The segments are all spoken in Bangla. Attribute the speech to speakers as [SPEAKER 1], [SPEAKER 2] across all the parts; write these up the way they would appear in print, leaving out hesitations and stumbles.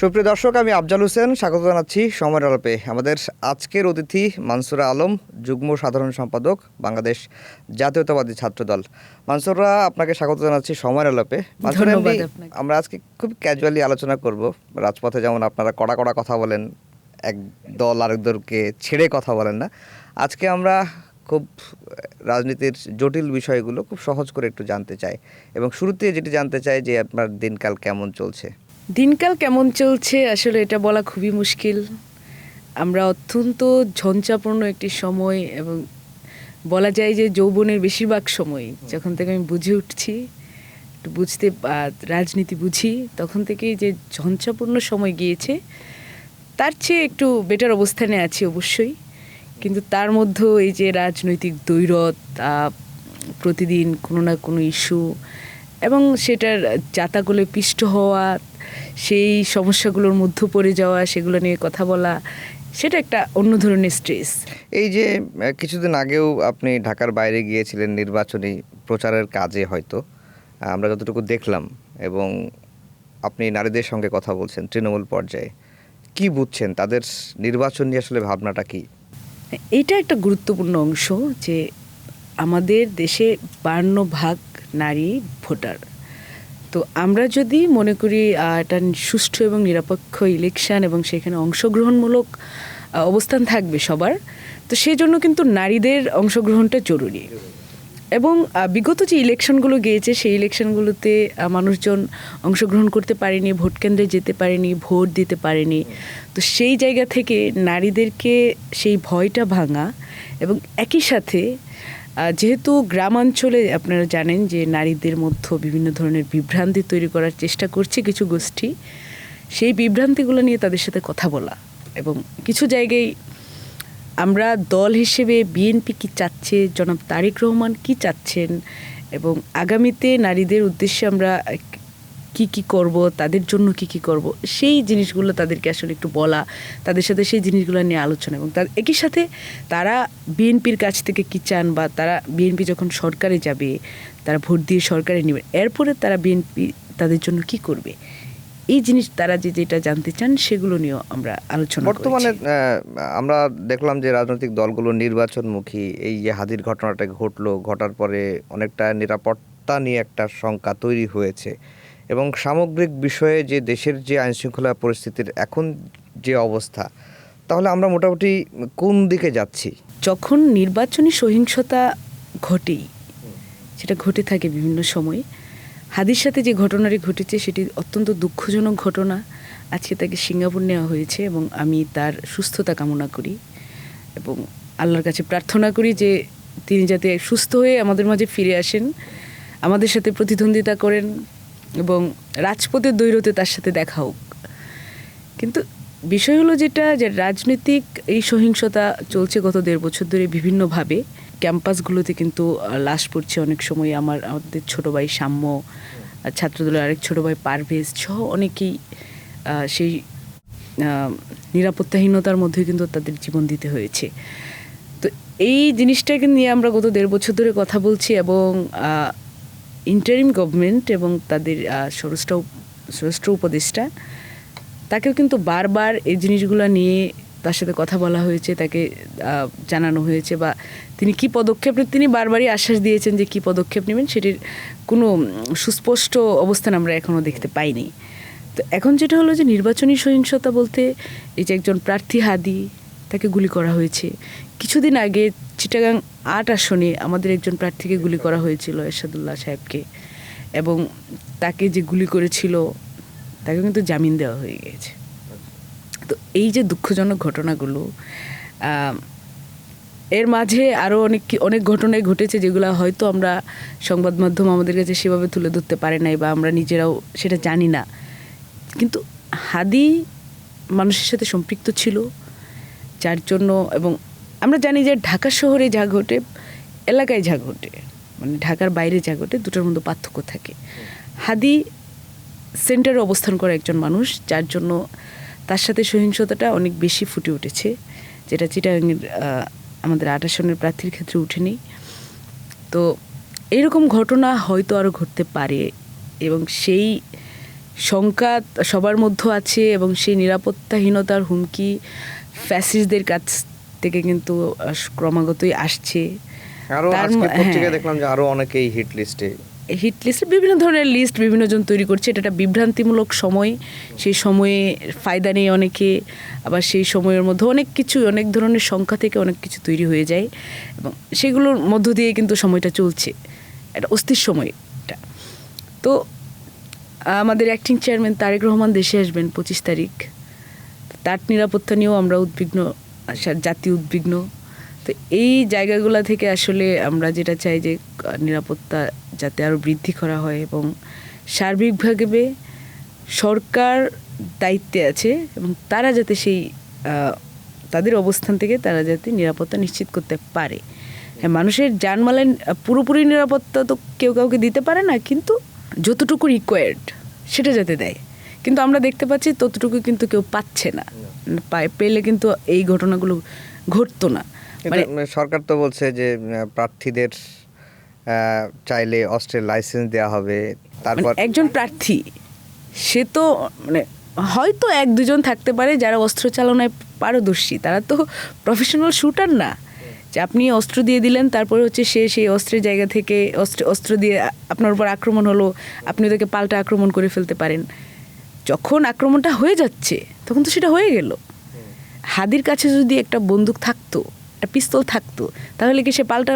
[SPEAKER 1] সুপ্রিয় দর্শক, আমি আফজাল হোসেন স্বাগত জানাচ্ছি সময়ের আলাপে। আমাদের আজকের অতিথি মানসুরা আলম, যুগ্ম সাধারণ সম্পাদক, বাংলাদেশ জাতীয়তাবাদী ছাত্রদল। মানসুরা, আপনাকে স্বাগত জানাচ্ছি সময়ের আলাপে। মানসুরা, আমরা আজকে খুব ক্যাজুয়ালি আলোচনা করব। রাজপথে যেমন আপনারা কড়া কড়া কথা বলেন, এক দল আরেক দলকে ছেড়ে কথা বলেন না, আজকে আমরা খুব রাজনীতির জটিল বিষয়গুলো খুব সহজ করে একটু জানতে চাই। এবং শুরুতে যেটি জানতে চাই যে আপনার দিনকাল কেমন চলছে।
[SPEAKER 2] দিনকাল কেমন চলছে আসলে এটা বলা খুবই মুশকিল। আমরা অত্যন্ত ঝঞ্ঝাপূর্ণ একটি সময়, এবং বলা যায় যে যৌবনের বেশিরভাগ সময় যখন থেকে আমি বুঝে উঠছি, একটু বুঝতে রাজনীতি বুঝি, তখন থেকেই যে ঝঞ্ঝাপূর্ণ সময় গিয়েছে, তার চেয়ে একটু বেটার অবস্থানে আছি অবশ্যই। কিন্তু তার মধ্যেও এই যে রাজনৈতিক দ্বৈরথ, প্রতিদিন কোনো না কোনো ইস্যু এবং সেটার জাতাকলে পিষ্ট হওয়া, সেই সমস্যাগুলোর মধ্যে পড়ে যাওয়া, সেগুলো নিয়ে কথা বলা, সেটা একটা অন্য ধরনের স্ট্রেস।
[SPEAKER 1] এই যে কিছুদিন আগেও আপনি ঢাকার বাইরে গিয়েছিলেন নির্বাচনী প্রচারের কাজে, হয়তো আমরা যতটুকু দেখলাম, এবং আপনি নারীদের সঙ্গে কথা বলছেন তৃণমূল পর্যায়ে, কি বুঝছেন তাদের নির্বাচন নিয়ে আসলে ভাবনাটা কি?
[SPEAKER 2] এইটা একটা গুরুত্বপূর্ণ অংশ যে আমাদের দেশে 52% নারী ভোটার। তো আমরা যদি মনে করি একটা সুষ্ঠু এবং নিরপেক্ষ ইলেকশন এবং সেখানে অংশগ্রহণমূলক অবস্থান থাকবে সবার, তো সেই জন্য কিন্তু নারীদের অংশগ্রহণটা জরুরি। এবং বিগত যে ইলেকশনগুলো গিয়েছে সেই ইলেকশনগুলোতে মানুষজন অংশগ্রহণ করতে পারেনি, ভোট কেন্দ্রে যেতে পারেনি, ভোট দিতে পারেনি। তো সেই জায়গা থেকে নারীদেরকে সেই ভয়টা ভাঙা, এবং একই সাথে যেহেতু গ্রামাঞ্চলে আপনারা জানেন যে নারীদের মধ্যে বিভিন্ন ধরনের বিভ্রান্তি তৈরি করার চেষ্টা করছে কিছু গোষ্ঠী, সেই বিভ্রান্তিগুলো নিয়ে তাদের সাথে কথা বলা। এবং কিছু জায়গায় আমরা দল হিসেবে বিএনপি কি চাচ্ছে, জনাব তারেক রহমান কি চাচ্ছেন, এবং আগামীতে নারীদের উদ্দেশ্যে আমরা কি করব, তাদের জন্য কি করব, সেই জিনিসগুলো তাদেরকে আসলে একটু বলা, তাদের সাথে সেই জিনিসগুলো নিয়ে আলোচনা। এবং তার একই সাথে তারা বিএনপির কাছ থেকে কি চান, বা তারা বিএনপি যখন সরকারে যাবে, তারা ভোট দিয়ে সরকারে নেবে, এরপরে তারা বিএনপি তাদের জন্য কি করবে, এই জিনিস তারা যেটা জানতে চান সেগুলো নিয়েও আমরা আলোচনা।
[SPEAKER 1] বর্তমানে আমরা দেখলাম যে রাজনৈতিক দলগুলো নির্বাচনমুখী। এই যে হাদির ঘটনাটা ঘটার পরে অনেকটা নিরাপত্তা নিয়ে একটা শঙ্কা তৈরি হয়েছে, এবং সামগ্রিক বিষয়ে যে দেশের যে আইনশৃঙ্খলা পরিস্থিতির এখন যে অবস্থা, তাহলে আমরা মোটামুটি কোন দিকে যাচ্ছি?
[SPEAKER 2] যখন নির্বাচনী সহিংসতা ঘটেই, সেটা ঘটে থাকে বিভিন্ন সময়, হাদির সাথে যে ঘটনাটি ঘটেছে সেটি অত্যন্ত দুঃখজনক ঘটনা। আজকে তাকে সিঙ্গাপুর নেওয়া হয়েছে, এবং আমি তার সুস্থতা কামনা করি এবং আল্লাহর কাছে প্রার্থনা করি যে তিনি যাতে সুস্থ হয়ে আমাদের মাঝে ফিরে আসেন, আমাদের সাথে প্রতিদ্বন্দ্বিতা করেন, এবং রাজপথের দ্বৈরথে তার সাথে দেখা হোক। কিন্তু বিষয় হলো যেটা, যে রাজনৈতিক এই সহিংসতা চলছে গত 1.5 বছর ধরে বিভিন্নভাবে। ক্যাম্পাসগুলোতে কিন্তু লাশ পড়ছে অনেক সময়। আমাদের ছোটো ভাই সাম্য, ছাত্রদলের আরেক ছোটো ভাই পারভেজ সহ অনেকেই সেই নিরাপত্তাহীনতার মধ্যে কিন্তু তাদের জীবন দিতে হয়েছে। তো এই জিনিসটাকে নিয়ে আমরা গত 1.5 বছর ধরে কথা বলছি, এবং ইন্টারিম গভর্নমেন্ট এবং তাদের স্বরাষ্ট্র উপদেষ্টা, তাকেও কিন্তু বারবার এই জিনিসগুলো নিয়ে তার সাথে কথা বলা হয়েছে, তাকে জানানো হয়েছে, বা তিনি কি পদক্ষেপ নেন, তিনি বারবারই আশ্বাস দিয়েছেন যে কি পদক্ষেপ নেবেন সেটির কোনো সুস্পষ্ট অবস্থান আমরা এখনও দেখতে পাইনি। তো এখন যেটা হলো যে নির্বাচনী সহিংসতা বলতে, এই যে একজন প্রার্থী হাদি, তাকে গুলি করা হয়েছে। কিছুদিন আগে চিটাগাং 8 আসনে আমাদের একজন প্রার্থীকে গুলি করা হয়েছিল, এরশাদুল্লাহ সাহেবকে, এবং তাকে যে গুলি করেছিল তাকে কিন্তু জামিন দেওয়া হয়ে গেছে। তো এই যে দুঃখজনক ঘটনাগুলো, এর মাঝে আরও অনেক ঘটনাই ঘটেছে যেগুলো হয়তো আমরা সংবাদ মাধ্যম আমাদের কাছে সেভাবে তুলে ধরতে পারে নাই, বা আমরা নিজেরাও সেটা জানি না। কিন্তু হাদি মানুষের সাথে সম্পৃক্ত ছিল, যার জন্য, এবং আমরা জানি যে ঢাকা শহরে যা ঘটে, এলাকায় যা ঘটে, মানে ঢাকার বাইরে যা ঘটে, দুটোর মধ্যে পার্থক্য থাকে। হাদি সেন্টারে অবস্থান করে একজন মানুষ, যার জন্য তার সাথে সহিংসতাটা অনেক বেশি ফুটে উঠেছে, যেটা চিটাগাংয়ের আমাদের 8 আসনের প্রার্থীর ক্ষেত্রে উঠেনি। তো এইরকম ঘটনা হয়তো আরও ঘটতে পারে, এবং সেই শঙ্কা সবার মধ্যে আছে এবং সেই নিরাপত্তাহীনতার হুমকি ফ্যাসিস্টদের কাছ থেকে কিন্তু ক্রমাগতই আসছে।
[SPEAKER 1] আরো
[SPEAKER 2] তার
[SPEAKER 1] আজকে
[SPEAKER 2] হ্যাঁ।
[SPEAKER 1] পত্রিকায় দেখলাম যে আরো অনেকেই হিট লিস্টে।
[SPEAKER 2] হিট লিস্টে বিভিন্ন ধরনের লিস্ট বিভিন্ন জন তৈরি করছে। এটা একটা বিভ্রান্তিমূলক সময়, সেই সময়ে ফায়দা নেই অনেকে, আবার সেই সময়ের মধ্যে অনেক কিছু অনেক ধরনের সংখ্যা থেকে অনেক কিছু তৈরি হয়ে যায় এবং সেগুলোর মধ্য দিয়ে কিন্তু সময়টা চলছে, একটা অস্থির সময় এটা। তো আমাদের অ্যাক্টিং চেয়ারম্যান তারেক রহমান দেশে আসবেন 25 তারিখ। তার নিরাপত্তা নিয়েও আমরা উদ্বিগ্ন, জাতি উদ্বিগ্ন। তো এই জায়গাগুলো থেকে আসলে আমরা যেটা চাই যে নিরাপত্তা যাতে আরও বৃদ্ধি করা হয় এবং সার্বিকভাবে সরকার দায়িত্বে আছে এবং তারা যাতে সেই তাদের অবস্থান থেকে তারা যাতে নিরাপত্তা নিশ্চিত করতে পারে। হ্যাঁ, মানুষের জানমালের পুরোপুরি নিরাপত্তা তো কেউ কাউকে দিতে পারে না, কিন্তু যতটুকু রিকোয়ার্ড সেটা যাতে দেয়। কিন্তু আমরা দেখতে পাচ্ছি ততটুকু কিন্তু কেউ পাচ্ছে না, পেলে কিন্তু এই ঘটনাগুলো ঘটতো না।
[SPEAKER 1] মানে সরকার তো বলছে যে প্রার্থীদের চাইলে অস্ত্রের লাইসেন্স দেওয়া হবে। তারপর
[SPEAKER 2] একজন প্রার্থী সে তো মানে হয়তো 1-2 জন থাকতে পারে যারা অস্ত্র চালনায় পারদর্শী, তারা তো প্রফেশনাল শুটার না যে আপনি অস্ত্র দিয়ে দিলেন তারপরে হচ্ছে সে সেই অস্ত্রের জায়গা থেকে অস্ত্র দিয়ে আপনার উপর আক্রমণ হলো, আপনি ওদেরকে পাল্টা আক্রমণ করে ফেলতে পারেন। যখন আক্রমণটা হয়ে যাচ্ছে তখন তো সেটা হয়ে গেল। হাদির কাছে যদি একটা বন্দুক থাকতো, একটা পিস্তল থাকতো, তাহলে কি সে পাল্টা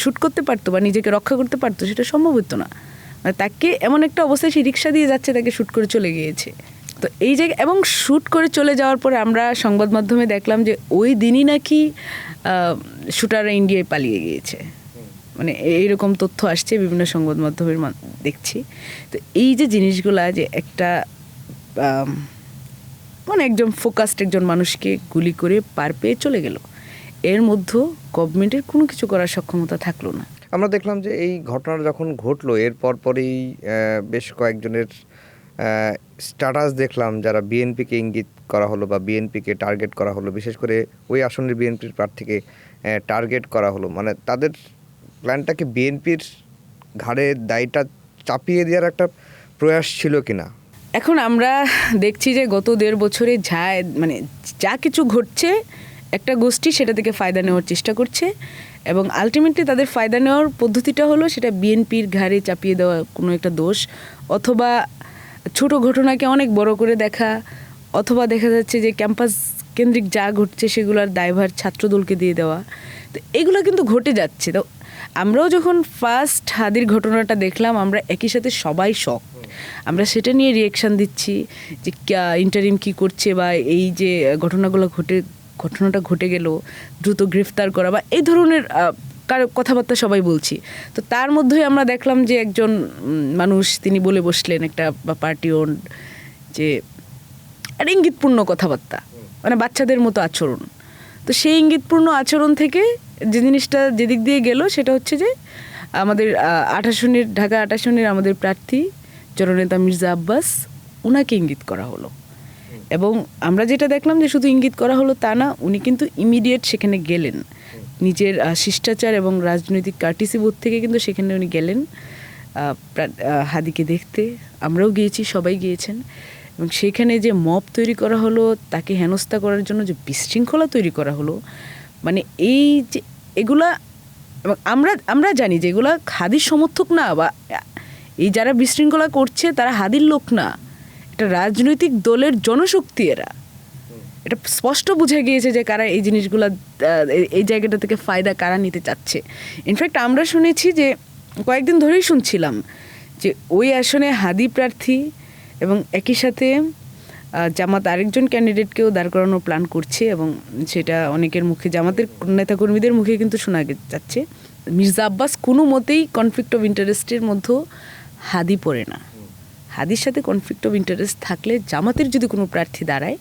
[SPEAKER 2] শ্যুট করতে পারতো বা নিজেকে রক্ষা করতে পারতো? সেটা সম্ভব হতো না। মানে তাকে এমন একটা অবস্থায় সে রিক্সা দিয়ে যাচ্ছে, তাকে শ্যুট করে চলে গিয়েছে। তো এই জায়গায় এবং শ্যুট করে চলে যাওয়ার পরে আমরা সংবাদ মাধ্যমে দেখলাম যে ওই দিনই নাকি শ্যুটাররা ইন্ডিয়ায় পালিয়ে গিয়েছে। মানে এইরকম তথ্য আসছে বিভিন্ন সংবাদ মাধ্যমের দেখছি। তো এই যে জিনিসগুলা যে একটা মানে একজন ফোকাসড একজন মানুষকে গুলি করে পার পেয়ে চলে গেল, এর মধ্যে গভর্নমেন্টের কোনো কিছু করার সক্ষমতা থাকলো না।
[SPEAKER 1] আমরা দেখলাম যে এই ঘটনাটা যখন ঘটলো এর পরপরই বেশ কয়েকজনের স্ট্যাটাস দেখলাম যারা বিএনপিকে ইঙ্গিত করা হলো বা বিএনপিকে টার্গেট করা হলো, বিশেষ করে ওই আসনের বিএনপির প্রার্থীকে টার্গেট করা হলো। মানে তাদের প্ল্যানটাকে বিএনপির ঘাড়ে দায়টা চাপিয়ে দেওয়ার একটা প্রয়াস ছিল কিনা?
[SPEAKER 2] এখন আমরা দেখছি যে গত 1.5 বছরে মানে যা কিছু ঘটছে একটা গোষ্ঠী সেটা থেকে ফায়দা নেওয়ার চেষ্টা করছে এবং আলটিমেটলি তাদের ফায়দা নেওয়ার পদ্ধতিটা হলো সেটা বিএনপির ঘাড়ে চাপিয়ে দেওয়া কোনো একটা দোষ, অথবা ছোট ঘটনাকে অনেক বড় করে দেখা, অথবা দেখা যাচ্ছে যে ক্যাম্পাস কেন্দ্রিক যা ঘটছে সেগুলোর দায়ভার ছাত্রদলকে দিয়ে দেওয়া। তো এগুলো কিন্তু ঘটে যাচ্ছে। তো আমরাও যখন ফার্স্ট হাদির ঘটনাটা দেখলাম আমরা একই সাথে সবাই শক, আমরা সেটা নিয়ে রিয়েকশান দিচ্ছি যে ইন্টারিম কী করছে বা এই যে ঘটনাটা ঘটে গেল দ্রুত গ্রেফতার করা বা এই ধরনের কথাবার্তা সবাই বলছি। তো তার মধ্যেই আমরা দেখলাম যে একজন মানুষ তিনি বলে বসলেন একটা বা পার্টি ওন যে একটা ইঙ্গিতপূর্ণ কথাবার্তা, মানে বাচ্চাদের মতো আচরণ। তো সেই ইঙ্গিতপূর্ণ আচরণ থেকে যে জিনিসটা যেদিক দিয়ে গেল সেটা হচ্ছে যে আমাদের ঢাকা 28 আসনের আমাদের প্রার্থী জননেতা মির্জা আব্বাস, ওনাকে ইঙ্গিত করা হলো। এবং আমরা যেটা দেখলাম যে শুধু ইঙ্গিত করা হলো তা না, উনি কিন্তু ইমিডিয়েট সেখানে গেলেন, নিজের শিষ্টাচার এবং রাজনৈতিক কার্টিসি বোধ থেকে কিন্তু সেখানে উনি গেলেন হাদিকে দেখতে। আমরাও গিয়েছি, সবাই গিয়েছেন। এবং সেইখানে যে মব তৈরি করা হলো, তাকে হেনস্থা করার জন্য যে বিশৃঙ্খলা তৈরি করা হলো, মানে এই যে এগুলা, এবং আমরা জানি যে এগুলা হাদির সমর্থক না, বা এই যারা বিশৃঙ্খলা করছে তারা হাদির লোক না, এটা রাজনৈতিক দলের জনশক্তি। এটা স্পষ্ট বুঝে গিয়েছে যে কারা এই জিনিসগুলো, এই জায়গাটা থেকে ফায়দা কারা নিতে চাচ্ছে। ইনফ্যাক্ট আমরা শুনেছি যে কয়েকদিন ধরেই শুনছিলাম যে ওই আসনে হাদি প্রার্থী এবং একই সাথে জামাত আরেকজন ক্যান্ডিডেটকেও দাঁড় করানোর প্ল্যান করছে, এবং সেটা অনেকের মুখে, জামাতের নেতাকর্মীদের মুখে কিন্তু শোনা যাচ্ছে। মির্জা আব্বাস কোনো মতেই কনফ্লিক্ট অফ ইন্টারেস্টের মধ্যে হাদি পড়ে না। হাদির সাথে কনফ্লিক্ট অফ ইন্টারেস্ট থাকলে জামাতের যদি কোনো প্রার্থী দাঁড়ায়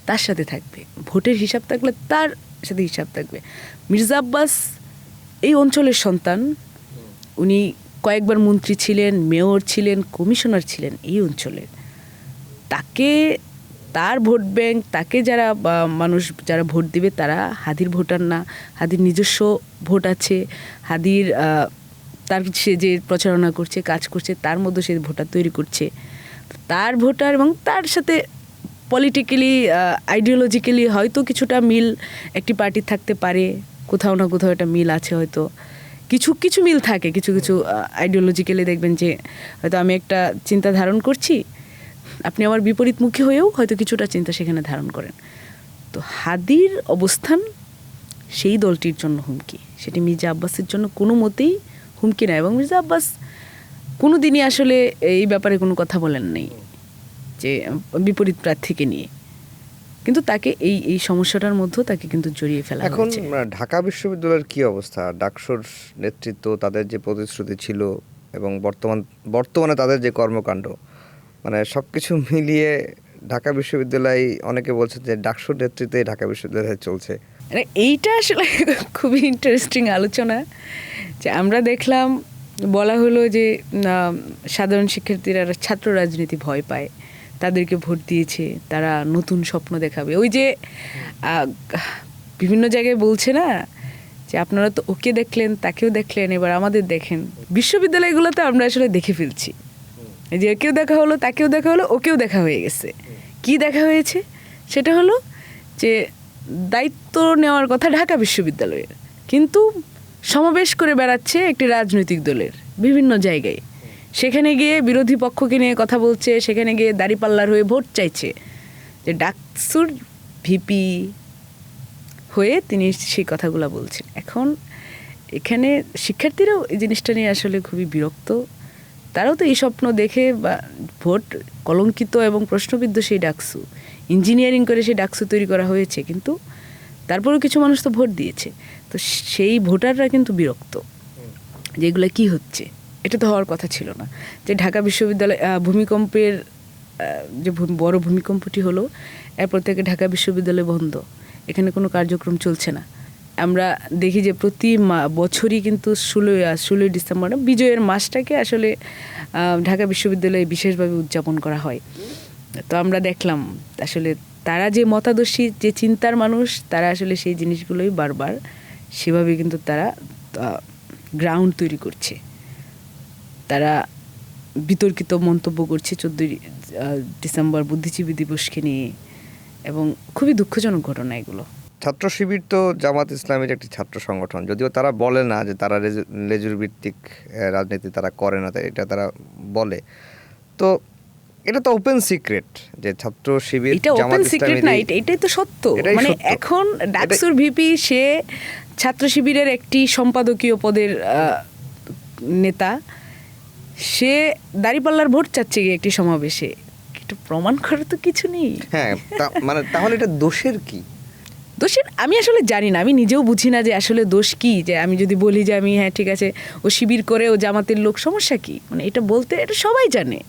[SPEAKER 2] তার সাথে থাকবে, ভোটের হিসাব থাকলে তার সাথে হিসাব থাকবে। মির্জা আব্বাস এই অঞ্চলের সন্তান, উনি কয়েকবার মন্ত্রী ছিলেন, মেয়র ছিলেন, কমিশনার ছিলেন এই অঞ্চলের। তাকে, তার ভোট ব্যাংক, তাকে যারা মানুষ যারা ভোট দিবে তারা হাদির ভোটার না, হাদির নিজস্ব ভোট আছে, হাদির তার সে যে প্রচারণা করছে, কাজ করছে, তার মধ্যে সে ভোটার তৈরি করছে। তার ভোটার এবং তার সাথে পলিটিক্যালি আইডিওলজিক্যালি হয়তো কিছুটা মিল একটি পার্টির থাকতে পারে, কোথাও না কোথাও একটা মিল আছে, হয়তো কিছু কিছু মিল থাকে, কিছু কিছু আইডিওলজিক্যালি দেখবেন যে হয়তো আমি একটা চিন্তা ধারণ করছি, আপনি আমার বিপরীতমুখী হয়েও হয়তো কিছুটা চিন্তা সেখানে ধারণ করেন। তো হাদির অবস্থান সেই দলটির জন্য হুমকি, সেটি মির্জা আব্বাসের জন্য কোনো মতেই হুমকি না। এবং মির্জা আব্বাস কোনো দিনই আসলে এই ব্যাপারে কোনো কথা বলেন নাই যে বিপরীত প্রার্থীকে নিয়ে, কিন্তু তাকে এই সমস্যাটার মধ্যেও তাকে কিন্তু জড়িয়ে ফেলা
[SPEAKER 1] এখন
[SPEAKER 2] হয়েছে।
[SPEAKER 1] ঢাকা বিশ্ববিদ্যালয়ের কি অবস্থা? ডাকসুর নেতৃত্ব, তাদের যে প্রতিশ্রুতি ছিল এবং বর্তমানে তাদের যে কর্মকাণ্ড, মানে সব কিছু মিলিয়ে ঢাকা বিশ্ববিদ্যালয়, অনেকে বলছেন যে ডাকসুর নেতৃত্বে ঢাকা বিশ্ববিদ্যালয় চলছে।
[SPEAKER 2] মানে এইটা আসলে খুবই ইন্টারেস্টিং আলোচনা, যে আমরা দেখলাম বলা হলো যে সাধারণ শিক্ষার্থীরা ছাত্র রাজনীতি ভয় পায়, তাদেরকে ভোট দিয়েছে, তারা নতুন স্বপ্ন দেখাবে। ওই যে বিভিন্ন জায়গায় বলছে না যে আপনারা তো ওকে দেখলেন, তাকেও দেখলেন, এবার আমাদের দেখেন। বিশ্ববিদ্যালয়গুলোতে আমরা আসলে দেখে ফেলছি যে একেও দেখা হলো, তাকেও দেখা হলো, ওকেও দেখা হয়ে গেছে। কি দেখা হয়েছে? সেটা হলো যে দায়িত্ব নেওয়ার কথা ঢাকা বিশ্ববিদ্যালয়ের, কিন্তু সমাবেশ করে বেড়াচ্ছে একটি রাজনৈতিক দলের বিভিন্ন জায়গায়, সেখানে গিয়ে বিরোধী পক্ষকে নিয়ে কথা বলছে, সেখানে গিয়ে দাঁড়িপাল্লার হয়ে ভোট চাইছে, যে ডাকসুর ভিপি হয়ে তিনি সেই কথাগুলো বলছেন। এখন এখানে শিক্ষার্থীরাও এই জিনিসটা নিয়ে আসলে খুবই বিরক্ত। তারাও তো এই স্বপ্ন দেখে বা ভোট কলঙ্কিত এবং প্রশ্নবিদ্ধ সেই ডাকসু, ইঞ্জিনিয়ারিং করে সেই ডাকসু তৈরি করা হয়েছে, কিন্তু তারপরেও কিছু মানুষ তো ভোট দিয়েছে। তো সেই ভোটাররা কিন্তু বিরক্ত যে এগুলো কী হচ্ছে, এটা তো হওয়ার কথা ছিল না। যে ঢাকা বিশ্ববিদ্যালয় ভূমিকম্পের যে বড় ভূমিকম্পটি হলো, এরপর থেকে ঢাকা বিশ্ববিদ্যালয় বন্ধ, এখানে কোনো কার্যক্রম চলছে না। আমরা দেখি যে প্রতি বছরই কিন্তু 16 ডিসেম্বর বিজয়ের মাসটাকে আসলে ঢাকা বিশ্ববিদ্যালয়ে বিশেষভাবে উদযাপন করা হয়। তো আমরা দেখলাম আসলে তারা যে মতাদর্শী, যে চিন্তার মানুষ, তারা আসলে সেই জিনিসগুলোই বারবার সেভাবে কিন্তু তারা গ্রাউন্ড তৈরি করছে, তারা বিতর্কিত মন্তব্য করছে 14 ডিসেম্বর বুদ্ধিজীবী দিবসকে নিয়ে, এবং খুবই দুঃখজনক ঘটনা এগুলো।
[SPEAKER 1] ছাত্র শিবির তো জামাত ইসলামের একটি ছাত্র সংগঠন, যদিও তারা বলে না যে তারা লেজুর ভিত্তিক রাজনীতি তারা করে না, এটা তারা বলে। তো এটা তো ওপেন সিক্রেট যে ছাত্র শিবির
[SPEAKER 2] এটা ওপেন সিক্রেট না, এটাই তো সত্য। মানে এখন ডাকসুর ভিপি সে ছাত্র শিবিরের একটি সম্পাদকীয় পদের নেতা, সে দাঁড়িপাল্লার ভোট চাচ্ছে গিয়ে একটি সমাবেশে, এটা প্রমাণ করার তো কিছু নেই।
[SPEAKER 1] হ্যাঁ, মানে তাহলে এটা দোষের কি?
[SPEAKER 2] দোষের আমি আসলে জানি না, আমি নিজেও বুঝি না যে আসলে দোষ কি। যে আমি যদি বলি যে আমি হ্যাঁ ঠিক আছে ও শিবির করে, ও জামাতের লোক, সমস্যা কি? মানে এটা বলতে, এটা সবাই জানে,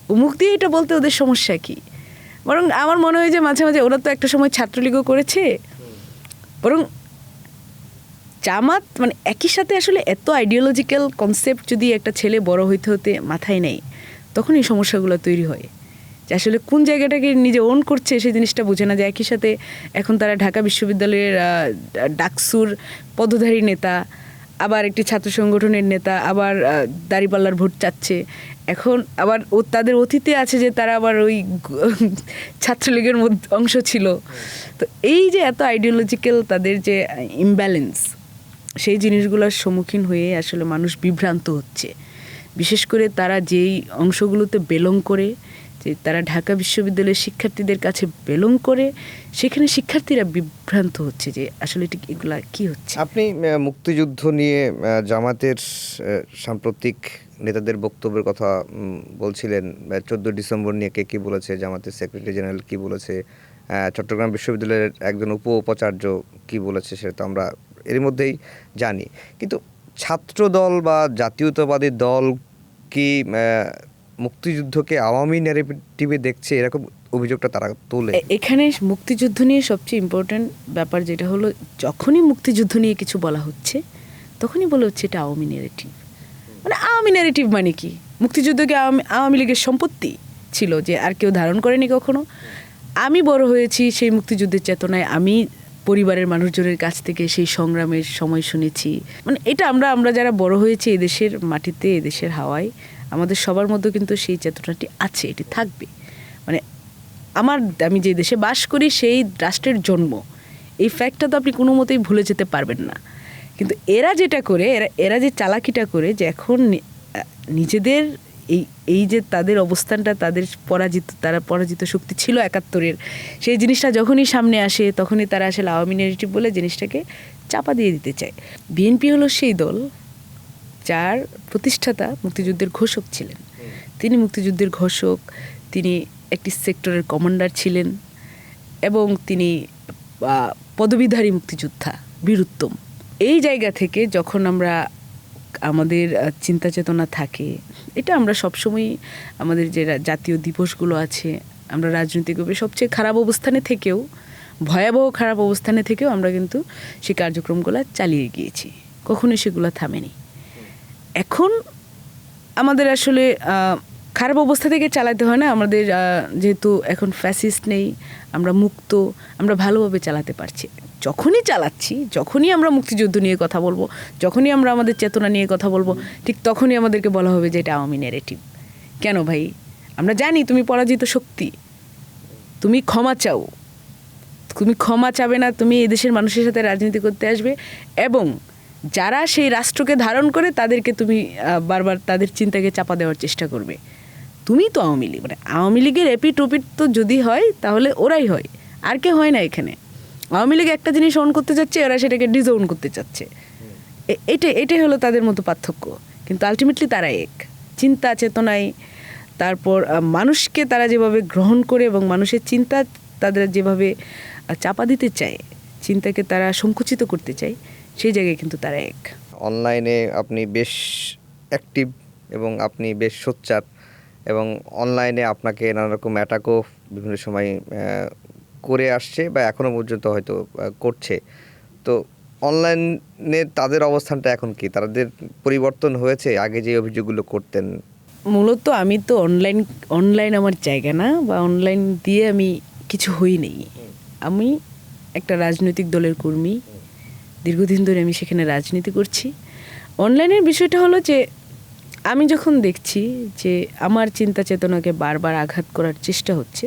[SPEAKER 2] ও মুখ দিয়ে এটা বলতে ওদের সমস্যা কি? বরং আমার মনে হয় যে মাঝে মাঝে ওরা তো একটা সময় ছাত্রলীগও করেছে, বরং জামাত মানে একই সাথে আসলে এত আইডিওলজিক্যাল কনসেপ্ট যদি একটা ছেলে বড় হইতে হতে মাথায় নেই, তখন এই সমস্যাগুলো তৈরি হয়। যে আসলে কোন জায়গাটাকে নিজে ওন করছে সেই জিনিসটা বোঝে না। যে একই সাথে এখন তারা ঢাকা বিশ্ববিদ্যালয়ের ডাকসুর পদধারী নেতা, আবার একটি ছাত্র সংগঠনের নেতা, আবার দাঁড়িপাল্লার ভোট চাচ্ছে। এখন আবার তাদের অতীতে আছে যে তারা আবার ওই ছাত্রলীগের অংশ ছিল। তো এই যে এত আইডিওলজিক্যাল তাদের যে ইমব্যালেন্স, সেই জিনিসগুলোর সম্মুখীন হয়ে আসলে মানুষ বিভ্রান্ত হচ্ছে। বিশেষ করে তারা যেই অংশগুলোতে বেলং করে, যে তারা ঢাকা বিশ্ববিদ্যালয়ের শিক্ষার্থীদের কাছে বেলং করে, সেখানে শিক্ষার্থীরা বিভ্রান্ত হচ্ছে যে আসলে এগুলা কি হচ্ছে।
[SPEAKER 1] আপনি মুক্তিযুদ্ধ নিয়ে জামাতের সাম্প্রতিক নেতাদের বক্তব্যের কথা বলছিলেন। 14 ডিসেম্বর নিয়ে কে কী বলেছে, জামাতের সেক্রেটারি জেনারেল কী বলেছে, চট্টগ্রাম বিশ্ববিদ্যালয়ের একজন উপাচার্য কী বলেছে, সেটা তো আমরা এর মধ্যেই জানি। কিন্তু ছাত্র দল বা জাতীয়তাবাদী দল কি মুক্তিযুদ্ধকে আওয়ামী ন্যারেটিভে দেখছে, এরকম অভিযোগটা তারা তোলে?
[SPEAKER 2] এখানে মুক্তিযুদ্ধ নিয়ে সবচেয়ে ইম্পর্ট্যান্ট ব্যাপার যেটা হলো, যখনই মুক্তিযুদ্ধ নিয়ে কিছু বলা হচ্ছে তখনই বলা হচ্ছে এটা আওয়ামী ন্যারেটিভ। মানে আওয়ামী ন্যারেটিভ মানে কি? মুক্তিযুদ্ধকে আওয়ামী লীগের সম্পত্তি ছিল যে আর কেউ ধারণ করেনি কখনো। আমি বড় হয়েছি সেই মুক্তিযুদ্ধের চেতনায়, আমি পরিবারের মানুষজনের কাছ থেকে সেই সংগ্রামের সময় শুনেছি। মানে এটা আমরা যারা বড় হয়েছি এদেশের মাটিতে, এদেশের হাওয়ায়, আমাদের সবার মধ্যে কিন্তু সেই চেতনাটি আছে, এটি থাকবে। মানে আমি যে দেশে বাস করি সেই রাষ্ট্রের জন্ম, এই ফ্যাক্টটা তো আপনি কোনো মতেই ভুলে যেতে পারবেন না। কিন্তু এরা যেটা করে, এরা যে চালাকিটা করে যে এখন নিজেদের এই যে তাদের অবস্থানটা, তারা পরাজিত শক্তি ছিল ৭১-এর, সেই জিনিসটা যখনই সামনে আসে তখনই তারা আসলে আওয়ামী নেগেটিভ বলে জিনিসটাকে চাপা দিয়ে দিতে চায়। বিএনপি হলো সেই দল যার প্রতিষ্ঠাতা মুক্তিযুদ্ধের ঘোষক ছিলেন। তিনি মুক্তিযুদ্ধের ঘোষক, তিনি একটি সেক্টরের কমান্ডার ছিলেন এবং তিনি পদবীধারী মুক্তিযোদ্ধা, বীরুত্তম। এই জায়গা থেকে যখন আমাদের চিন্তা চেতনা থাকে, এটা আমরা সবসময়ই আমাদের যে জাতীয় দিবসগুলো আছে, আমরা রাজনৈতিকভাবে সবচেয়ে খারাপ অবস্থানে থেকেও, ভয়াবহ খারাপ অবস্থানে থেকেও আমরা কিন্তু সেই কার্যক্রমগুলো চালিয়ে গিয়েছি, কখনোই সেগুলো থামেনি। এখন আমাদের আসলে খারাপ অবস্থা থেকে চালাতে হয় না, আমাদের যেহেতু এখন ফ্যাসিস্ট নেই, আমরা মুক্ত, আমরা ভালোভাবে চালাতে পারছি। যখনই চালাচ্ছি, যখনই আমরা মুক্তিযুদ্ধ নিয়ে কথা বলবো, যখনই আমরা আমাদের চেতনা নিয়ে কথা বলবো, ঠিক তখনই আমাদেরকে বলা হবে যে এটা আওয়ামী ন্যারেটিভ। কেন ভাই? আমরা জানি তুমি পরাজিত শক্তি, তুমি ক্ষমা চাও, তুমি ক্ষমা চাবে না, তুমি এদেশের মানুষের সাথে রাজনীতি করতে আসবে এবং যারা সেই রাষ্ট্রকে ধারণ করে তাদেরকে তুমি বারবার তাদের চিন্তাকে চাপা দেওয়ার চেষ্টা করবে। তুমি তো আওয়ামী লীগ, মানে আওয়ামী লীগের এপিট ওপিট তো যদি হয় তাহলে ওরাই হয়, আর কে হয় না এখানে। আওয়ামী লীগ একটা জিনিস অন করতে চাচ্ছে, ওরা সেটাকে ডিজওন করতে চাচ্ছে। এটাই হলো তাদের মতো পার্থক্য, কিন্তু আলটিমেটলি তারা এক চিন্তা চেতনায়। তারপর মানুষকে তারা যেভাবে গ্রহণ করে এবং মানুষের চিন্তা তাদের যেভাবে চাপা দিতে চায়, চিন্তাকে তারা সংকুচিত করতে চায়, সেই জায়গায় কিন্তু তারা এক।
[SPEAKER 1] অনলাইনে আপনি বেশ অ্যাক্টিভ এবং আপনি বেশ সোচ্চার, এবং অনলাইনে আপনাকে নানা রকম অ্যাটাকও বিভিন্ন সময় করে আসছে বা এখনও পর্যন্ত হয়তো করছে। তো অনলাইনে তাদের অবস্থানটা এখন কি? তাদের পরিবর্তন হয়েছে? আগে যে অভিযোগগুলো করতেন?
[SPEAKER 2] মূলত আমি তো অনলাইন আমার জায়গা না, বা অনলাইন দিয়ে আমি কিছু হই নেই। আমি একটা রাজনৈতিক দলের কর্মী, দীর্ঘদিন ধরে আমি সেখানে রাজনীতি করছি। অনলাইনের বিষয়টা হলো যে আমি যখন দেখছি যে আমার চিন্তা চেতনাকে বারবার আঘাত করার চেষ্টা হচ্ছে,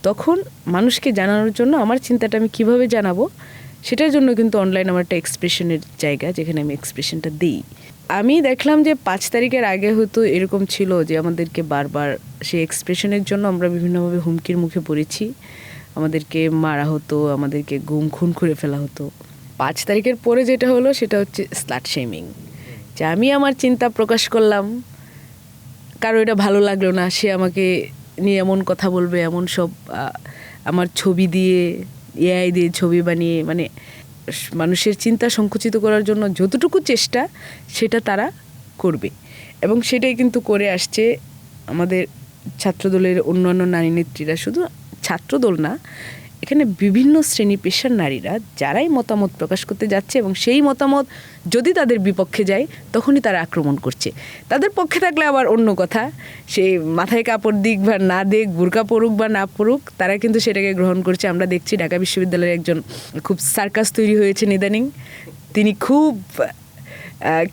[SPEAKER 2] তখন মানুষকে জানানোর জন্য আমার চিন্তাটা আমি কিভাবে জানাবো, সেটার জন্য কিন্তু অনলাইন আমার একটা এক্সপ্রেশনের জায়গা, যেখানে আমি এক্সপ্রেশনটা দিই। আমি দেখলাম যে ৫ তারিখের আগে হয়তো এরকম ছিল যে আমাদেরকে বারবার সেই এক্সপ্রেশনের জন্য আমরা বিভিন্নভাবে হুমকির মুখে পড়েছি, আমাদেরকে মারা হতো, আমাদেরকে গুম খুন করে ফেলা হতো। ৫ তারিখের পরে যেটা হলো সেটা হচ্ছে স্লাট শেমিং, যে আমি আমার চিন্তা প্রকাশ করলাম, কারো এটা ভালো লাগলো না, সে আমাকে নিয়ে এমন কথা বলবে, এমন সব আমার ছবি দিয়ে, এআই দিয়ে ছবি বানিয়ে, মানে মানুষের চিন্তা সংকুচিত করার জন্য যতটুকু চেষ্টা সেটা তারা করবে। এবং সেটাই কিন্তু করে আসছে আমাদের ছাত্রদলের অন্যান্য নারী নেত্রীরা। শুধু ছাত্রদল না, এখানে বিভিন্ন শ্রেণী পেশার নারীরা যারাই মতামত প্রকাশ করতে যাচ্ছে, এবং সেই মতামত যদি তাদের বিপক্ষে যায় তখনই তারা আক্রমণ করছে। তাদের পক্ষে থাকলে আবার অন্য কথা, সে মাথায় কাপড় দিক বা না দিক, বুরকা পরুক বা না পরুক, তারা কিন্তু সেটাকে গ্রহণ করছে। আমরা দেখছি ঢাকা বিশ্ববিদ্যালয়ের একজন খুব সার্কাস তৈরি হয়েছে ইদানিং, তিনি খুব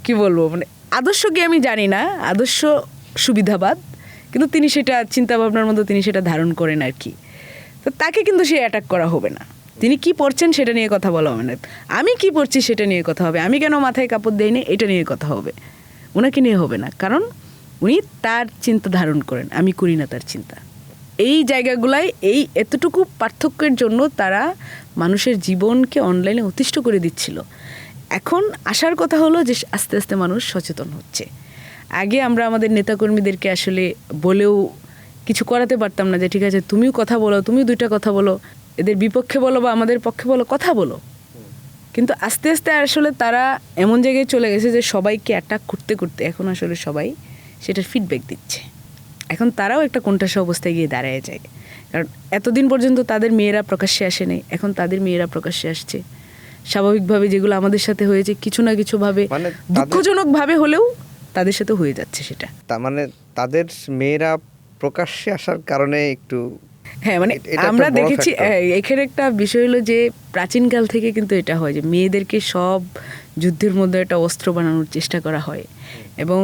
[SPEAKER 2] কি বলবো, মানে আদর্শ কি আমি জানি না, আদর্শ সুবিধাবাদ, কিন্তু তিনি সেটা চিন্তাভাবনার মধ্যে তিনি সেটা ধারণ করেন আর কি। তো তাকে কিন্তু সে অ্যাটাক করা হবে না, তিনি কি পড়ছেন সেটা নিয়ে কথা বলা হবে না, আমি কি পড়ছি সেটা নিয়ে কথা হবে, আমি কেন মাথায় কাপড় দেই না এটা নিয়ে কথা হবে, ওনাকে নিয়ে হবে না, কারণ উনি তার চিন্তা ধারণ করেন, আমি করি না তার চিন্তা। এই জায়গাগুলাই এতটুকু পার্থক্যের জন্য তারা মানুষের জীবনকে অনলাইনে অতিষ্ঠ করে দিচ্ছিল। এখন আসার কথা হলো যে আস্তে আস্তে মানুষ সচেতন হচ্ছে। আগে আমরা আমাদের নেতাকর্মীদেরকে আসলে বলেও কিছু করাতে পারতাম না, যে ঠিক আছে তুমিও কথা বলো, তুমিও দুইটা কথা বলো, এদের বিপক্ষে বলো বা আমাদের পক্ষে বলো, কথা বলো। কিন্তু আস্তে আস্তে আসলে তারা এমন জায়গায় চলে গেছে যে সবাইকে অ্যাটাক করতে করতে এখন আসলে সবাই সেটার ফিডব্যাক দিচ্ছে। এখন তারাও একটা কোণঠাসা অবস্থায় গিয়ে দাঁড়ায় যায়, কারণ এতদিন পর্যন্ত তাদের মেয়েরা প্রকাশ্যে আসেনি, এখন তাদের মেয়েরা প্রকাশ্যে আসছে। স্বাভাবিকভাবে যেগুলো আমাদের সাথে হয়েছে কিছু না কিছুভাবে, দুঃখজনকভাবে হলেও তাদের সাথে হয়ে যাচ্ছে সেটা।
[SPEAKER 1] তার মানে তাদের মেয়েরা প্রকাশ্যে আসার কারণে একটু,
[SPEAKER 2] হ্যাঁ, মানে আমরা দেখেছি এখানে একটা বিষয় হলো যে প্রাচীনকাল থেকে কিন্তু এটা হয় যে মেয়েদেরকে সব যুদ্ধের মধ্যে একটা অস্ত্র বানানোর চেষ্টা করা হয়, এবং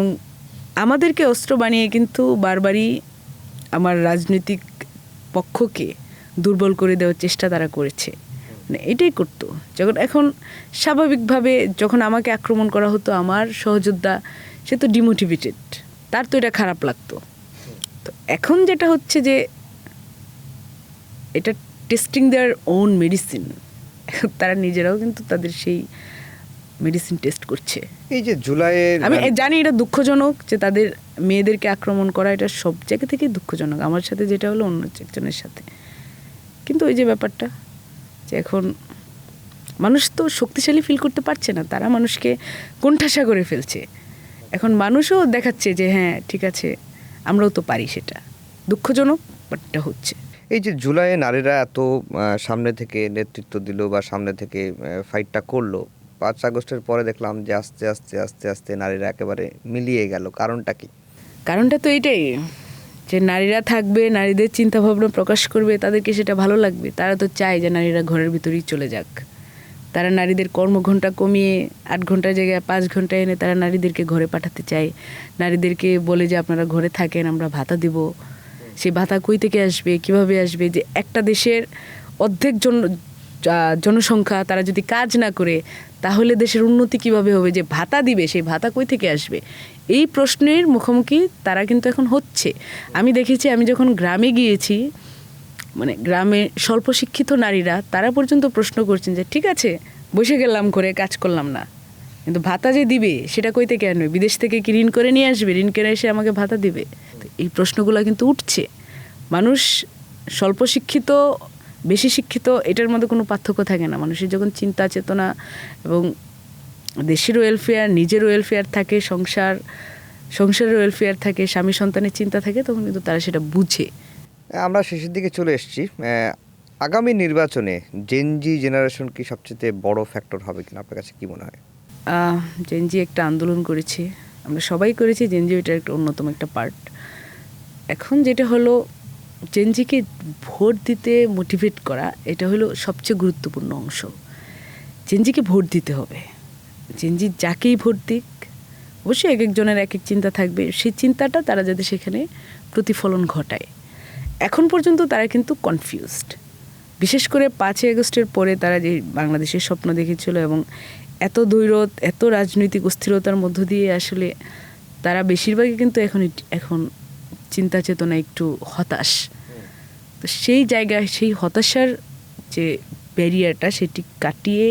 [SPEAKER 2] আমাদেরকে অস্ত্র বানিয়ে কিন্তু বারবারই আমার রাজনৈতিক পক্ষকে দুর্বল করে দেওয়ার চেষ্টা তারা করেছে। মানে এটাই করতো যখন এখন স্বাভাবিকভাবে যখন আমাকে আক্রমণ করা হতো আমার সহযোদ্ধা সে তো ডিমোটিভেটেড, তার তো এটা খারাপ লাগতো। তো এখন যেটা হচ্ছে যে এটা টেস্টিং দেয়ার ওন মেডিসিন, তারা নিজেরাও কিন্তু তাদের সেই মেডিসিন টেস্ট করছে।
[SPEAKER 1] এই যে জুলাইয়ের
[SPEAKER 2] আমি জানি এটা দুঃখজনক যে তাদের মেয়েদেরকে আক্রমণ করা, এটা সব জায়গা থেকেই দুঃখজনক, আমার সাথে যেটা হলো অন্য একজনের সাথে। কিন্তু ওই যে ব্যাপারটা যে এখন মানুষ তো শক্তিশালী ফিল করতে পারছে না, তারা মানুষকে কোণঠাসা করে ফেলছে। এখন মানুষও দেখাচ্ছে যে হ্যাঁ ঠিক আছে আমরাও তো পারি, সেটা দুঃখজনক বাট এটা হচ্ছে।
[SPEAKER 1] এই যে জুলাইয়ে নারীরা এত সামনে থেকে নেতৃত্ব দিল বা সামনে থেকে ফাইটটা করলো, 5 আগস্টের পরে দেখলাম যে আস্তে আস্তে আস্তে আস্তে নারীরা একেবারে মিলিয়ে গেল, কারণটা কি?
[SPEAKER 2] কারণটা তো এটাই যে নারীরা থাকবে, নারীদের চিন্তা ভাবনা প্রকাশ করবে, তাদেরকে সেটা ভালো লাগবে। তারা তো চায় যে নারীরা ঘরের ভিতরেই চলে যাক। তারা নারীদের কর্মঘণ্টা কমিয়ে 8 ঘন্টার জায়গায় 5 ঘন্টা এনে তারা নারীদেরকে ঘরে পাঠাতে চায়। নারীদেরকে বলে যে আপনারা ঘরে থাকেন, আমরা ভাতা দিব। সেই ভাতা কই থেকে আসবে, কিভাবে আসবে? যে একটা দেশের অর্ধেক জনসংখ্যা তারা যদি কাজ না করে তাহলে দেশের উন্নতি কিভাবে হবে? যে ভাতা দিবে সেই ভাতা কই থেকে আসবে? এই প্রশ্নের মুখোমুখি তারা কিন্তু এখন হচ্ছে। আমি দেখেছি, আমি যখন গ্রামে গিয়েছি, মানে গ্রামে স্বল্প শিক্ষিত নারীরা তারা পর্যন্ত প্রশ্ন করছেন যে ঠিক আছে বসে গেলাম করে কাজ করলাম না, কিন্তু ভাতা যে দিবে সেটা কই থেকে আনবে? বিদেশ থেকে কি ঋণ করে নিয়ে আসবে? ঋণ করে এসে আমাকে ভাতা দিবে? তো এই প্রশ্নগুলো কিন্তু উঠছে। মানুষ স্বল্প শিক্ষিত বেশি শিক্ষিত এটার মধ্যে কোনো পার্থক্য থাকে না। মানুষের যখন চিন্তা চেতনা এবং দেশের ওয়েলফেয়ার, নিজের ওয়েলফেয়ার থাকে, সংসারের ওয়েলফেয়ার থাকে, স্বামী সন্তানের চিন্তা থাকে, তখন কিন্তু তারা সেটা বুঝে।
[SPEAKER 1] আমরা শেষের দিকে চলে এসেছি। আগামী নির্বাচনে জেনজি জেনারেশন কি সবচেয়ে বড় ফ্যাক্টর হবে কিনা, আপনার কাছে কি মনে হয়?
[SPEAKER 2] জেনজি একটা আন্দোলন করেছে, আমরা সবাই করেছি, জেনজি এটার একটা অন্যতম একটা পার্ট। এখন যেটা হলো জেনজিকে ভোট দিতে মোটিভেট করা, এটা হলো সবচেয়ে গুরুত্বপূর্ণ অংশ। জেনজিকে ভোট দিতে হবে। জেনজি যাকেই ভোট দিক, অবশ্যই এক একজনের এক এক চিন্তা থাকবে, সেই চিন্তাটা তারা যাতে সেখানে প্রতিফলন ঘটায়। এখন পর্যন্ত তারা কিন্তু কনফিউজড, বিশেষ করে 5 আগস্টের পরে তারা যে বাংলাদেশের স্বপ্ন দেখেছিল এবং এত দৈরত, এত রাজনৈতিক অস্থিরতার মধ্য দিয়ে আসলে তারা বেশিরভাগই কিন্তু এখন চিন্তা চেতনা একটু হতাশ। তো সেই জায়গায় সেই হতাশার যে ব্যারিয়ারটা সেটি কাটিয়ে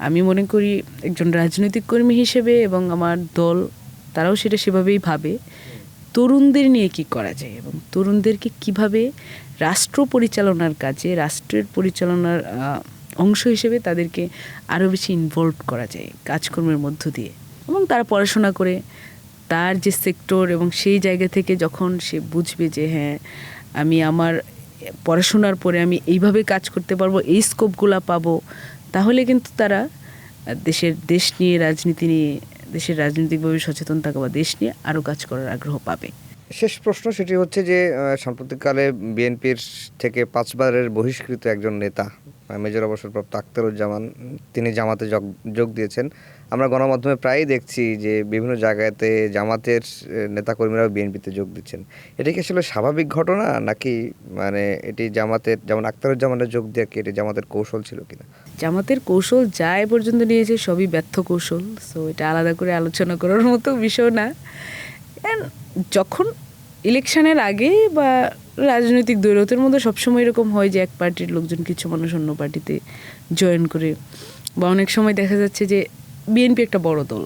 [SPEAKER 2] আমি মনে করি একজন রাজনৈতিক কর্মী হিসেবে এবং আমার দল তারাও সেটা সেভাবেই ভাবে, তরুণদের নিয়ে কি করা যায় এবং তরুণদেরকে কিভাবে রাষ্ট্র পরিচালনার কাজে, রাষ্ট্রের পরিচালনার অংশ হিসেবে তাদেরকে আরও বেশি ইনভলভ করা যায় কাজকর্মের মধ্য দিয়ে। এবং তারা পড়াশোনা করে তার যে সেক্টর এবং সেই জায়গা থেকে যখন সে বুঝবে যে হ্যাঁ আমি আমার পড়াশোনার পরে আমি এইভাবে কাজ করতে পারবো, এই স্কোপগুলো পাবো, তাহলে কিন্তু তারা দেশ নিয়ে, রাজনীতি নিয়ে, দেশের রাজনৈতিকভাবে সচেতন থাকা বা দেশ নিয়ে আরও কাজ করার আগ্রহ পাবে।
[SPEAKER 1] শেষ প্রশ্ন সেটি হচ্ছে যে সাম্প্রতিককালে বিএনপির থেকে 5 বারের বহিষ্কৃত একজন নেতা মেজর অবসরপ্রাপ্ত আখতারুজ্জামান, তিনি জামাতে যোগ দিয়েছেন। আমরা গণমাধ্যমে প্রায়ই দেখছি যে বিভিন্ন জায়গাতে জামাতের নেতাকর্মীরাও বিএনপিতে যোগ দিচ্ছেন। এটা কি আসলে স্বাভাবিক ঘটনা নাকি মানে এটি জামাতের, যেমন আখতারুজ্জামানের যোগ দেওয়া কি এটি জামাতের কৌশল ছিল কিনা?
[SPEAKER 2] জামাতের কৌশল যা এ পর্যন্ত নিয়েছে সবই ব্যর্থ কৌশল। সো এটা আলাদা করে আলোচনা করার মতো বিষয় না। যখন ইলেকশনের আগে বা রাজনৈতিক দৈরতের মধ্যে সবসময় এরকম হয় যে এক পার্টির লোকজন কিছু মানুষ অন্য পার্টিতে জয়েন করে, বা অনেক সময় দেখা যাচ্ছে যে বিএনপি একটা বড় দল,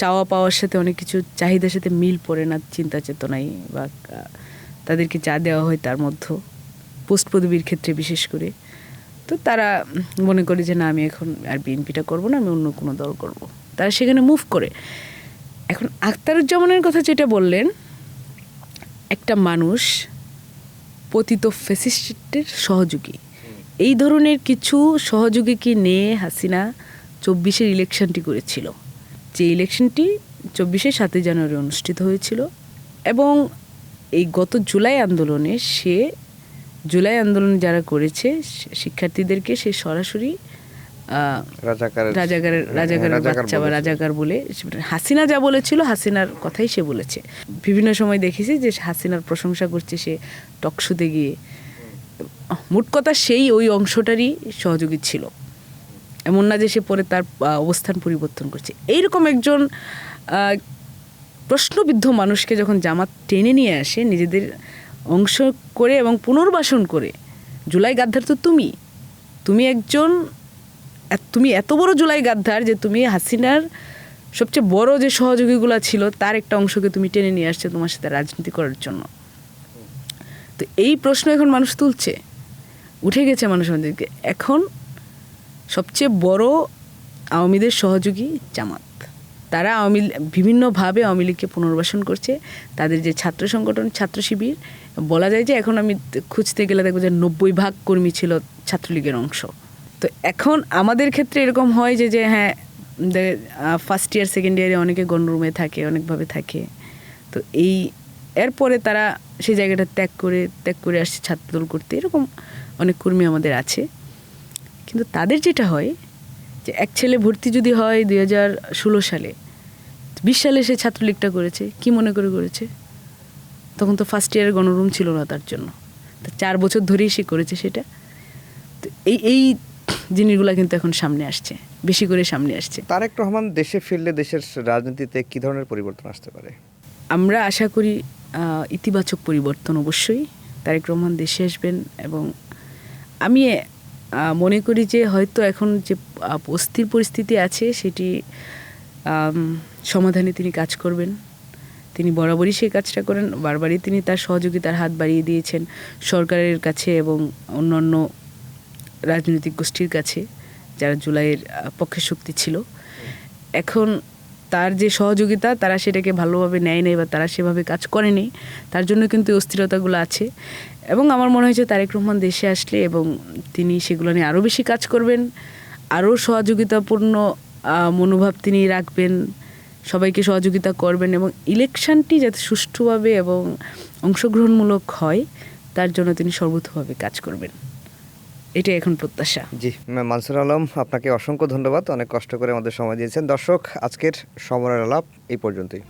[SPEAKER 2] চাওয়া পাওয়ার সাথে অনেক কিছু চাহিদার সাথে মিল পড়ে না চিন্তা চেতনায়, বা তাদেরকে যা দেওয়া হয় তার মধ্যে, পোস্ট পদবীর ক্ষেত্রে বিশেষ করে। তো তারা মনে করে যে না আমি এখন আর বিএনপিটা করবো না, আমি অন্য কোনো দল করব, তারা সেখানে মুভ করে। এখন আখতারুজ্জামানের কথা যেটা বললেন, একটা মানুষ পতিত ফ্যাসিস্টের সহযোগী, এই ধরনের কিছু সহযোগীকে নিয়ে হাসিনা 24-এর ইলেকশনটি করেছিল, যে ইলেকশনটি 24-এর 7 জানুয়ারি অনুষ্ঠিত হয়েছিল। এবং এই গত জুলাই আন্দোলনে জুলাই আন্দোলন যারা করেছে শিক্ষার্থীদেরকে সে সরাসরি রাজাকারের বাচ্চা বা রাজাকার বলে হাসিনা যা বলেছিল হাসিনার কথাই সে বলেছে। বিভিন্ন সময় দেখেছি যে হাসিনার প্রশংসা করছে সে টকশোতে গিয়ে। মোট কথা সেই ওই অংশটারই সহযোগী ছিল, এমন না যে সে পরে তার অবস্থান পরিবর্তন করছে। এইরকম একজন প্রশ্নবিদ্ধ মানুষকে যখন জামাত টেনে নিয়ে আসে নিজেদের অংশ করে এবং পুনর্বাসন করে, জুলাই গাদ্দার তো তুমি একজন, তুমি এত বড় জুলাই গাদ্দার যে তুমি হাসিনার সবচেয়ে বড় যে সহযোগীগুলো ছিল তার একটা অংশকে তুমি টেনে নিয়ে আসছে তোমার সাথে রাজনীতি করার জন্য। তো এই প্রশ্ন এখন মানুষ তুলছে, উঠে গেছে মানুষের মধ্যে। এখন সবচেয়ে বড় আওয়ামীদের সহযোগী জামাত, তারা বিভিন্নভাবে আওয়ামী লীগকে পুনর্বাসন করছে। তাদের যে ছাত্র সংগঠন ছাত্র শিবির, বলা যায় যে এখন আমি খুঁজতে গেলে দেখবো যে 90% কর্মী ছিল ছাত্রলীগের অংশ। তো এখন আমাদের ক্ষেত্রে এরকম হয় যে হ্যাঁ ফার্স্ট ইয়ার সেকেন্ড ইয়ারে অনেকে গণরুমে থাকে, অনেকভাবে থাকে। তো এরপরে তারা সেই জায়গাটা ত্যাগ করে আসছে ছাত্রদল করতে, এরকম অনেক কর্মী আমাদের আছে। কিন্তু তাদের যেটা হয় যে এক ছেলে ভর্তি যদি হয় 2016 সালে, 20 সালে সে ছাত্রলীগটা করেছে, কি মনে করে করেছে? তখন তো ফার্স্ট ইয়ারের গণরুম ছিল না তার জন্য, তো 4 বছর ধরেই সে করেছে সেটা। তো এই জিনিসগুলো কিন্তু এখন সামনে আসছে, বেশি করে সামনে আসছে।
[SPEAKER 1] তারেক রহমান দেশে ফিরলে দেশের রাজনীতিতে কি ধরনের পরিবর্তন আসতে পারে?
[SPEAKER 2] আমরা আশা করি ইতিবাচক পরিবর্তন অবশ্যই। তারেক রহমান দেশে আসবেন এবং আমি মনে করি যে হয়তো এখন যে অস্থির পরিস্থিতি আছে সেটি সমাধানে তিনি কাজ করবেন। তিনি বরাবরই সেই কাজটা করেন, বারবারই তিনি তার সহযোগিতার হাত বাড়িয়ে দিয়েছেন সরকারের কাছে এবং অন্যান্য রাজনৈতিক গোষ্ঠীর কাছে যারা জুলাইয়ের পক্ষে শক্তি ছিল। এখন তার যে সহযোগিতা তারা সেটাকে ভালোভাবে নেয় নাই বা তারা সেভাবে কাজ করেনি, তার জন্য কিন্তু অস্থিরতাগুলো আছে। এবং আমার মনে হয়েছে তারেক রহমান দেশে আসলে এবং তিনি সেগুলো নিয়ে আরও বেশি কাজ করবেন, আরও সহযোগিতাপূর্ণ মনোভাব তিনি রাখবেন, সবাইকে সহযোগিতা করবেন এবং ইলেকশনটি যাতে সুষ্ঠুভাবে এবং অংশগ্রহণমূলক হয় তার জন্য তিনি সর্বতোভাবে কাজ করবেন, এটাই এখন প্রত্যাশা।
[SPEAKER 1] জি, মানসুর আলম, আপনাকে অসংখ্য ধন্যবাদ, অনেক কষ্ট করে আমাদের সময় দিয়েছেন। দর্শক, আজকের সময়ের আলাপ এই পর্যন্তই।